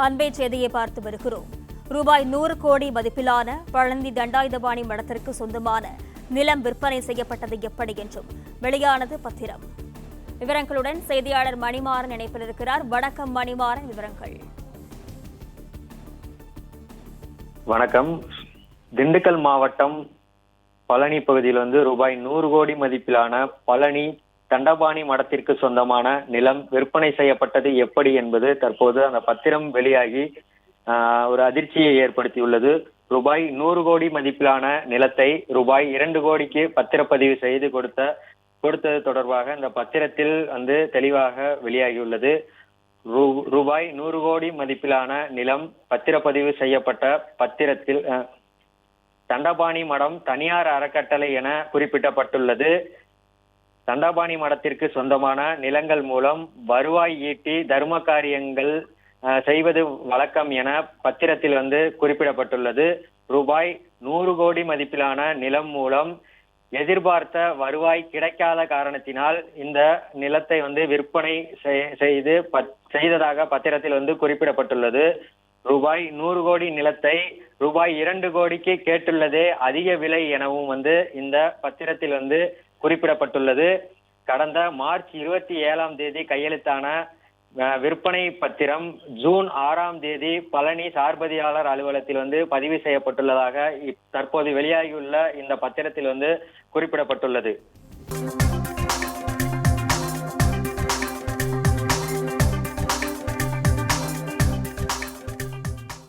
அன்பே செய்தியை பார்த்து வருகிறோம். ரூபாய் 100 கோடி மதிப்பிலான பழனி தண்டாயுதபாணி மடத்திற்கு சொந்தமான நிலம் விற்பனை செய்யப்பட்டது எப்படி என்றும் வெளியானது பத்திரம். விவரங்களுடன் செய்தியாளர் மணிமாறன் இணைப்பில் இருக்கிறார். வணக்கம் மணிமாறன், விவரங்கள். வணக்கம். திண்டுக்கல் மாவட்டம் பழனி பகுதியில் ரூபாய் 100 கோடி மதிப்பிலான பழனி தண்டபாணி மடத்திற்கு சொந்தமான நிலம் விற்பனை செய்யப்பட்டது எப்படி என்பது தற்போது அந்த பத்திரம் வெளியாகி ஒரு அதிர்ச்சியை ஏற்படுத்தியுள்ளது. ரூபாய் 100 கோடி மதிப்பிலான நிலத்தை ரூபாய் 2 கோடிக்கு பத்திரப்பதிவு செய்து கொடுத்தது தொடர்பாக இந்த பத்திரத்தில் தெளிவாக வெளியாகியுள்ளது. ரூபாய் 100 கோடி மதிப்பிலான நிலம் பத்திரப்பதிவு செய்யப்பட்ட பத்திரத்தில் தண்டபாணி மடம் தனியார் அறக்கட்டளை என குறிப்பிடப்பட்டுள்ளது. தண்டபாணி மடத்திற்கு சொந்தமான நிலங்கள் மூலம் வருவாய் ஈட்டி தர்ம காரியங்கள் செய்வது வழக்கம் என பத்திரத்தில் குறிப்பிடப்பட்டுள்ளது. ரூபாய் 100 கோடி மதிப்பிலான நிலம் மூலம் எதிர்பார்த்த வருவாய் கிடைக்காத காரணத்தினால் இந்த நிலத்தை விற்பனை செய்ததாக பத்திரத்தில் குறிப்பிடப்பட்டுள்ளது. ரூபாய் 100 கோடி நிலத்தை ரூபாய் 2 கோடிக்கு கேட்டுள்ளதே அதிக விலை எனவும் இந்த பத்திரத்தில் குறிப்பிடப்பட்டுள்ளது. கடந்த மார்ச் 27ஆம் தேதி கையெழுத்தான விற்பனை பத்திரம் ஜூன் 6ஆம் தேதி பழனி சார்பதியாளர் அலுவலகத்தில் பதிவு செய்யப்பட்டுள்ளதாக தற்போது வெளியாகியுள்ள இந்த பத்திரத்தில் குறிப்பிடப்பட்டுள்ளது.